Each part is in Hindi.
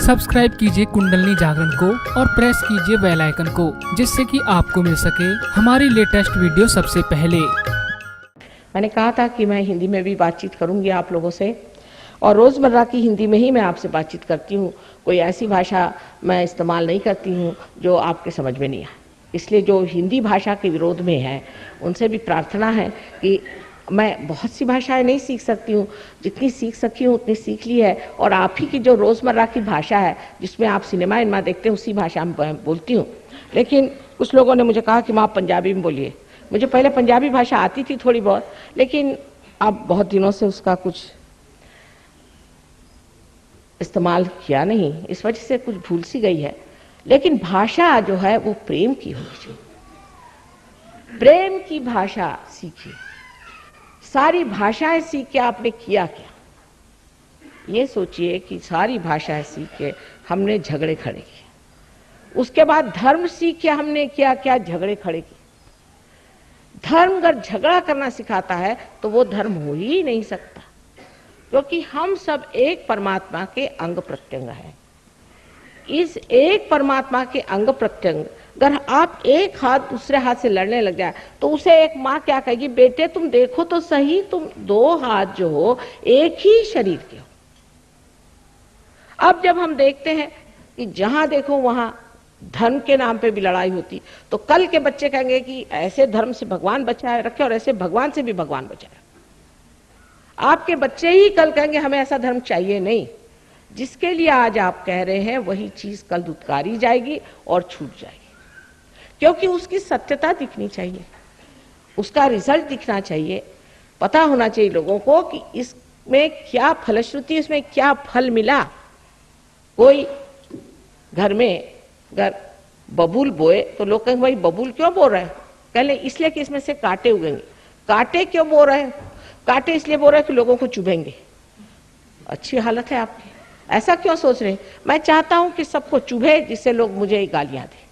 सब्सक्राइब कीजिए कुंडलनी जागरण को और प्रेस कीजिए बेल आइकन को, जिससे कि आपको मिल सके हमारी लेटेस्ट वीडियो सबसे पहले। मैंने कहा था कि मैं हिंदी में भी बातचीत करूंगी आप लोगों से, और रोज़मर्रा की हिंदी में ही मैं आपसे बातचीत करती हूँ। कोई ऐसी भाषा मैं इस्तेमाल नहीं करती हूँ जो आपके समझ में नहीं आए। इसलिए जो हिंदी भाषा के विरोध में है उनसे भी प्रार्थना है कि मैं बहुत सी भाषाएं नहीं सीख सकती हूँ, जितनी सीख सकी हूँ उतनी सीख ली है। और आप ही की जो रोज़मर्रा की भाषा है जिसमें आप सिनेमा इनमा देखते हैं उसी भाषा में बोलती हूँ। लेकिन कुछ लोगों ने मुझे कहा कि माँ पंजाबी में बोलिए। मुझे पहले पंजाबी भाषा आती थी थोड़ी बहुत, लेकिन अब बहुत दिनों से उसका कुछ इस्तेमाल किया नहीं, इस वजह से कुछ भूल सी गई है। लेकिन भाषा जो है वो प्रेम की होनी चाहिए। प्रेम की भाषा सीखिए। सारी भाषाएं सीख के आपने किया क्या? ये सोचिए कि सारी भाषाएं सीख के हमने झगड़े खड़े किए, उसके बाद धर्म सीख के हमने क्या क्या झगड़े खड़े किए। धर्म अगर झगड़ा करना सिखाता है तो वो धर्म हो ही नहीं सकता, क्योंकि हम सब एक परमात्मा के अंग प्रत्यंग हैं। इस एक परमात्मा के अंग प्रत्यंग अगर आप एक हाथ दूसरे हाथ से लड़ने लग जाए तो उसे एक माँ क्या कहेगी, बेटे तुम देखो तो सही, तुम दो हाथ जो हो एक ही शरीर के हो। अब जब हम देखते हैं कि जहां देखो वहां धर्म के नाम पे भी लड़ाई होती, तो कल के बच्चे कहेंगे कि ऐसे धर्म से भगवान बचाए रखे और ऐसे भगवान से भी भगवान बचाए। आपके बच्चे ही कल कहेंगे हमें ऐसा धर्म चाहिए नहीं। जिसके लिए आज आप कह रहे हैं वही चीज कल दुत्कारी जाएगी और छूट जाएगी, क्योंकि उसकी सत्यता दिखनी चाहिए, उसका रिजल्ट दिखना चाहिए। पता होना चाहिए लोगों को कि इसमें क्या फलश्रुति, इसमें क्या फल मिला। कोई घर में अगर बबूल बोए तो लोग कहेंगे भाई बबूल क्यों बो रहे हैं? कह ले इसलिए कि इसमें से कांटे उगेंगे। कांटे क्यों बो रहे हैं? कांटे इसलिए बो रहे हैं कि लोगों को चुभेंगे। अच्छी हालत है आपकी, ऐसा क्यों सोच रहे हैं? मैं चाहता हूं कि सबको चुभे जिससे लोग मुझे गालियां दें।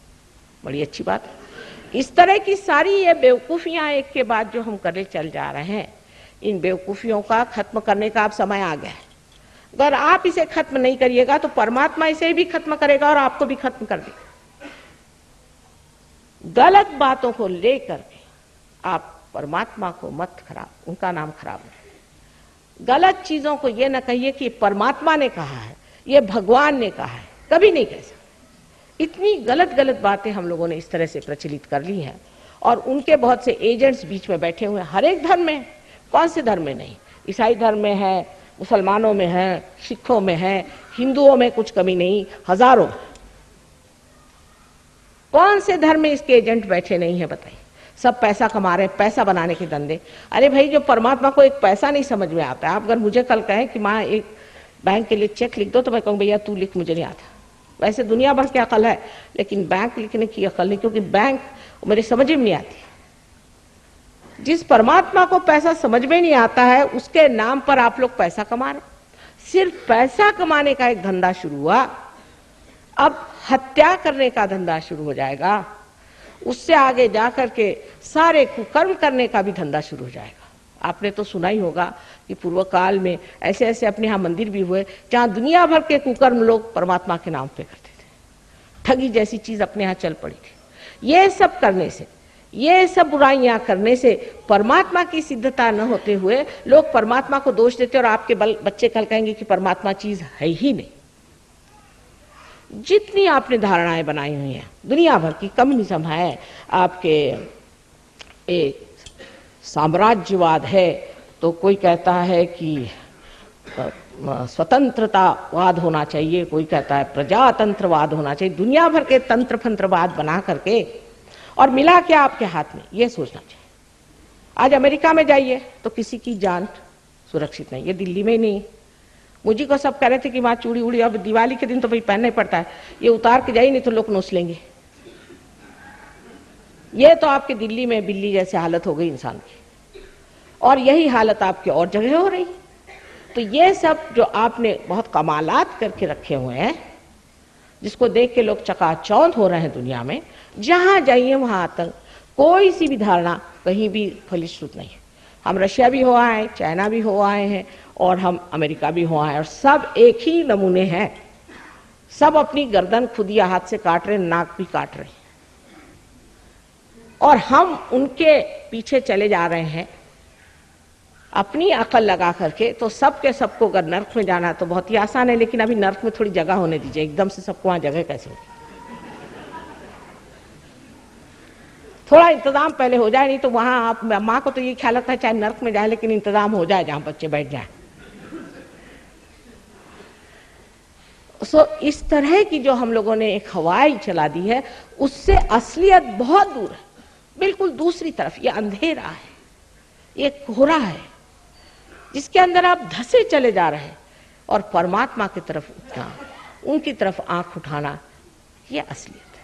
बड़ी अच्छी बात है। इस तरह की सारी ये बेवकूफियां एक के बाद जो हम करने चल जा रहे हैं, इन बेवकूफियों का खत्म करने का अब समय आ गया है। अगर आप इसे खत्म नहीं करिएगा तो परमात्मा इसे भी खत्म करेगा और आपको भी खत्म कर देगा। गलत बातों को लेकर के आप परमात्मा को मत खराब, उनका नाम खराब है। गलत चीजों को ये न कहिए कि परमात्मा ने कहा है, ये भगवान ने कहा है, कभी नहीं कह सकते। इतनी गलत गलत बातें हम लोगों ने इस तरह से प्रचलित कर ली हैं, और उनके बहुत से एजेंट्स बीच में बैठे हुए हैं। हर एक धर्म में, कौन से धर्म में नहीं, ईसाई धर्म में है, मुसलमानों में है, सिखों में है, हिंदुओं में कुछ कमी नहीं, हजारों। कौन से धर्म में इसके एजेंट बैठे नहीं है बताइए? सब पैसा कमा रहे हैं, पैसा बनाने के धंधे। अरे भाई, जो परमात्मा को एक पैसा नहीं समझ में आता है। आप अगर मुझे कल कहें कि माँ एक बैंक के लिए चेक लिख दो, तो मैं कहूँ भैया तू लिख, मुझे नहीं आता। वैसे दुनिया भर की अकल है, लेकिन बैंक लिखने की अकल नहीं, क्योंकि बैंक मेरी समझ में नहीं आती। जिस परमात्मा को पैसा समझ में नहीं आता है उसके नाम पर आप लोग पैसा कमा रहे। सिर्फ पैसा कमाने का एक धंधा शुरू हुआ, अब हत्या करने का धंधा शुरू हो जाएगा। उससे आगे जाकर के सारे कुकर्म करने का भी धंधा शुरू हो जाएगा। आपने तो सुना ही होगा कि पूर्व काल में ऐसे ऐसे अपने यहाँ मंदिर भी हुए जहाँ दुनिया भर के कुकर्म लोग परमात्मा के नाम पे करते थे। ठगी जैसी चीज अपने यहाँ चल पड़ी थी। ये सब करने से, ये सब बुराइयां करने से परमात्मा की सिद्धता न होते हुए लोग परमात्मा को दोष देते, और आपके बच्चे कल कहेंगे कि परमात्मा चीज है ही नहीं। जितनी आपने धारणाएं बनाई हुई हैं, दुनिया भर की कम्युनिज्म है, आपके एक साम्राज्यवाद है, तो कोई कहता है कि स्वतंत्रतावाद होना चाहिए, कोई कहता है प्रजातंत्रवाद होना चाहिए। दुनिया भर के तंत्र फंत्रवाद बना करके, और मिला क्या आपके हाथ में, ये सोचना चाहिए। आज अमेरिका में जाइए तो किसी की जान सुरक्षित नहीं, ये दिल्ली में ही नहीं। मुझे को सब कह रहे थे कि वहां चूड़ी उड़ी, अब दिवाली के दिन तो भाई पहनना ही पड़ता है, ये उतार के जाइए नहीं तो लोग नोच लेंगे। ये तो आपके दिल्ली में बिल्ली जैसे हालत हो गई इंसान की, और यही हालत आपके और जगह हो रही। तो ये सब जो आपने बहुत कमालात करके रखे हुए हैं, जिसको देख के लोग चकाचौंध हो रहे हैं दुनिया में, जहां जाइए वहां आतंक। कोई सी भी धारणा कहीं भी फलिश्रुत नहीं है। हम रशिया भी हो आए हैं, चाइना भी हो आए हैं, और हम अमेरिका भी हो आए हैं, और सब एक ही नमूने हैं। सब अपनी गर्दन खुद या हाथ से काट रहे, नाक भी काट रहे हैं, और हम उनके पीछे चले जा रहे हैं अपनी अकल लगा करके। तो सबके सबको अगर नर्क में जाना तो बहुत ही आसान है, लेकिन अभी नर्क में थोड़ी जगह होने दीजिए, एकदम से सबको वहां जगह कैसे होगी? थोड़ा इंतजाम पहले हो जाए, नहीं तो वहां आप माँ को तो ये ख्याल रखता है चाहे नर्क में जाए लेकिन इंतजाम हो जाए जहां बच्चे बैठ जाए। इस तरह की जो हम लोगों ने एक हवाई चला दी है, उससे असलियत बहुत दूर है, बिल्कुल दूसरी तरफ। ये अंधेरा है, ये कोहरा है जिसके अंदर आप धसे चले जा रहे हैं, और परमात्मा की तरफ उठना, उनकी तरफ आंख उठाना, ये असलियत है।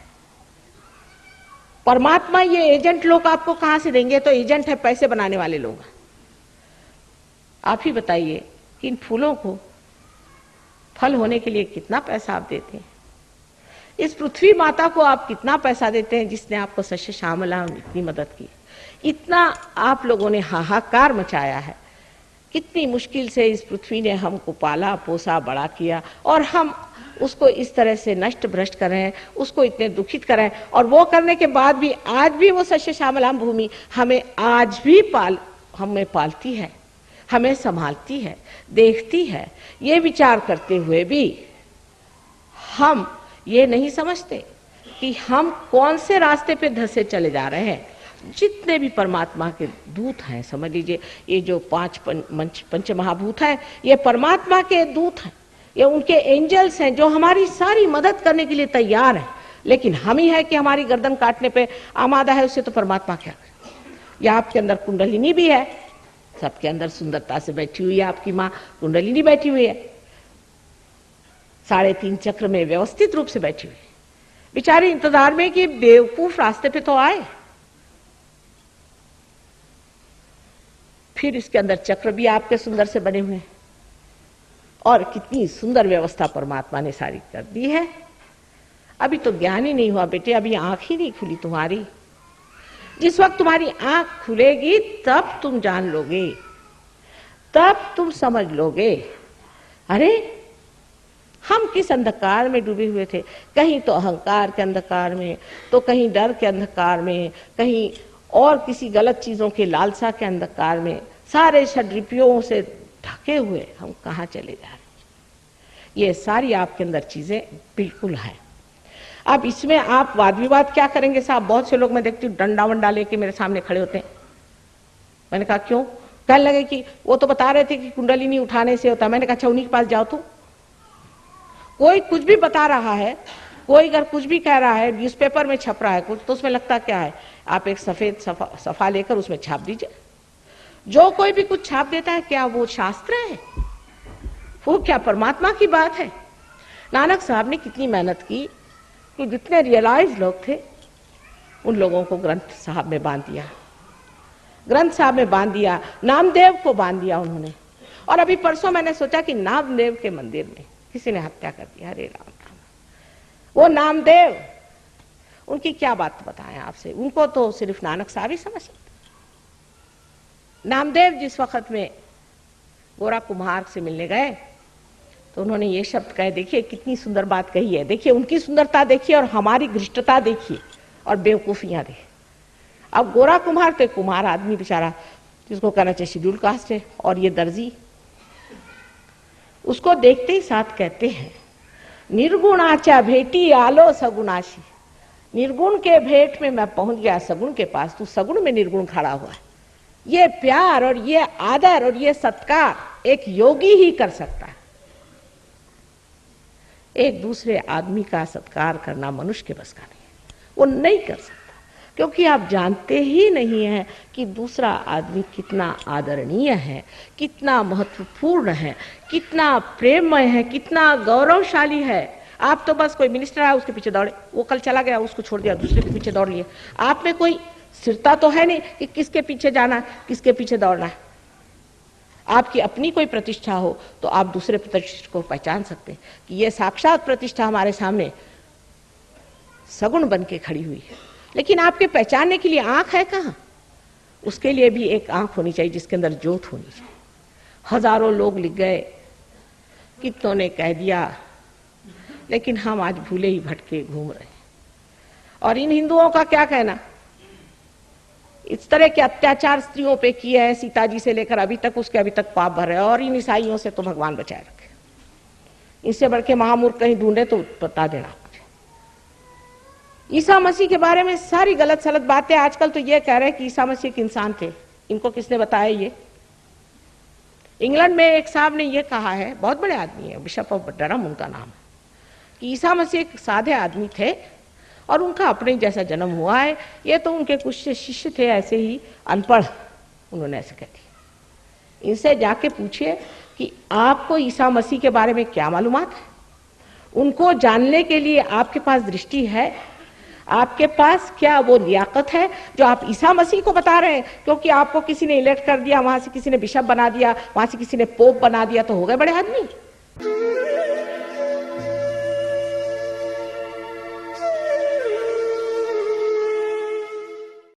परमात्मा ये एजेंट लोग आपको कहां से देंगे? तो एजेंट है पैसे बनाने वाले लोग। आप ही बताइए कि इन फूलों को फल होने के लिए कितना पैसा आप देते हैं? इस पृथ्वी माता को आप कितना पैसा देते हैं जिसने आपको सस्य श्यामला इतनी मदद की? इतना आप लोगों ने हाहाकार मचाया है, कितनी मुश्किल से इस पृथ्वी ने हमको पाला पोसा बड़ा किया, और हम उसको इस तरह से नष्ट भ्रष्ट कर रहे हैं, उसको इतने दुखित कर रहे हैं। और वो करने के बाद भी आज भी वो सस्य श्यामलाम भूमि हमें आज भी हमें पालती है, हमें संभालती है, देखती है। ये विचार करते हुए भी हम ये नहीं समझते कि हम कौन से रास्ते पे धसे चले जा रहे हैं। जितने भी परमात्मा के दूत हैं, समझ लीजिए ये जो पंच महाभूत हैं, ये परमात्मा के दूत हैं, ये उनके एंजल्स हैं जो हमारी सारी मदद करने के लिए तैयार हैं। लेकिन हम ही है कि हमारी गर्दन काटने पे आमादा है, उससे तो परमात्मा क्या करे? या आपके अंदर कुंडलिनी भी है, सबके अंदर सुंदरता से बैठी हुई है आपकी माँ कुंडलिनी बैठी हुई है, 3.5 चक्र में व्यवस्थित रूप से बैठी हुई है। बेचारी इंतजार में कि बेवकूफ रास्ते पे तो आए। फिर इसके अंदर चक्र भी आपके सुंदर से बने हुए हैं, और कितनी सुंदर व्यवस्था परमात्मा ने सारी कर दी है। अभी तो ज्ञान ही नहीं हुआ बेटे, अभी आंख ही नहीं खुली तुम्हारी। जिस वक्त तुम्हारी आंख खुलेगी तब तुम जान लोगे, तब तुम समझ लोगे। अरे हम किस अंधकार में डूबे हुए थे, कहीं तो अहंकार के अंधकार में, तो कहीं डर के अंधकार में, कहीं और किसी गलत चीजों के लालसा के अंधकार में, सारे षड्रिपियों से ढके हुए हम कहाँ चले जा रहे हैं? ये सारी आपके अंदर चीजें बिल्कुल है। अब इसमें आप वाद विवाद क्या करेंगे साहब? बहुत से लोग मैं देखती हूँ डंडा वंडा लेके मेरे सामने खड़े होते हैं। मैंने कहा क्यों? कहने लगे कि वो तो बता रहे थे कि कुंडलिनी उठाने से होता है। मैंने कहा अच्छा उन्हीं के पास जाओ। तो कोई कुछ भी बता रहा है, कोई अगर कुछ भी कह रहा है, न्यूज़पेपर में छप रहा है कुछ, तो उसमें लगता क्या है? आप एक सफेद सफा लेकर उसमें छाप दीजिए। जो कोई भी कुछ छाप देता है, क्या वो शास्त्र है? वो क्या परमात्मा की बात है? नानक साहब ने कितनी मेहनत की कि जितने रियलाइज लोग थे उन लोगों को ग्रंथ साहब में बांध दिया, ग्रंथ साहब में बांध दिया, नामदेव को बांध दिया उन्होंने। और अभी परसों मैंने सोचा कि नामदेव के मंदिर में किसी ने हत्या कर दी। अरे राम राम, वो नामदेव, उनकी क्या बात बताएं आपसे? उनको तो सिर्फ नानक साहब ही समझ सकते। नामदेव जिस वक्त में गोरा कुम्हार से मिलने गए तो उन्होंने ये शब्द कहे, देखिए कितनी सुंदर बात कही है, देखिए उनकी सुंदरता देखिए और हमारी घृष्टता देखिए और बेवकूफियां देखिए। अब गोरा कुम्हार तो कुम्हार आदमी बेचारा, जिसको कहना चाहिए शेड्यूल कास्ट है, और ये दर्जी, उसको देखते ही साथ कहते हैं निर्गुणाचा भेटी आलो सगुणाशी। निर्गुण के भेंट में मैं पहुंच गया सगुण के पास, तू सगुण में निर्गुण खड़ा हुआ है। ये प्यार और ये आदर और ये सत्कार एक योगी ही कर सकता है। एक दूसरे आदमी का सत्कार करना मनुष्य के बस का नहीं है, वो नहीं कर सकता, क्योंकि आप जानते ही नहीं हैं कि दूसरा आदमी कितना आदरणीय है, कितना महत्वपूर्ण है, कितना प्रेममय है, कितना गौरवशाली है। आप तो बस कोई मिनिस्टर आया उसके पीछे दौड़े, वो कल चला गया उसको छोड़ दिया, दूसरे के पीछे दौड़ लिए। आप में कोई स्थिरता तो है नहीं कि किसके पीछे जाना है, किसके पीछे दौड़ना है। आपकी अपनी कोई प्रतिष्ठा हो तो आप दूसरे प्रतिष्ठा को पहचान सकते हैं कि ये साक्षात प्रतिष्ठा हमारे सामने सगुण बन के खड़ी हुई है। लेकिन आपके पहचानने के लिए आंख है कहाँ? उसके लिए भी एक आंख होनी चाहिए जिसके अंदर ज्योत होनी चाहिए। हजारों लोग लिख गए, कितनों ने कह दिया, लेकिन हम आज भूले ही भटके घूम रहे हैं। और इन हिंदुओं का क्या कहना, इस तरह के अत्याचार स्त्रियों पे किए हैं सीता जी से लेकर अभी तक, उसके अभी तक पाप भर रहे हैं। और इन ईसाइयों से तो भगवान बचाए रखे, इससे बढ़ के महामूर्ख कहीं ढूंढे तो बता देना। ईसा मसीह के बारे में सारी गलत सलत बातें, आजकल तो ये कह रहे हैं कि ईसा मसीह एक इंसान थे। इनको किसने बताया ये? इंग्लैंड में एक साहब ने ये कहा है, बहुत बड़े आदमी है, बिशप ऑफ डरहम उनका नाम है, कि ईसा मसीह एक सादे आदमी थे और उनका अपने जैसा जन्म हुआ है। ये तो उनके कुछ शिष्य थे ऐसे ही अनपढ़, उन्होंने ऐसे कह दिया। इनसे जाके पूछिए कि आपको ईसा मसीह के बारे में क्या मालूमात है, उनको जानने के लिए आपके पास दृष्टि है, आपके पास क्या वो लियाकत है जो आप ईसा मसीह को बता रहे हैं? क्योंकि आपको किसी ने इलेक्ट कर दिया, वहां से किसी ने बिशप बना दिया, वहां से किसी ने पोप बना दिया, तो हो गए बड़े आदमी।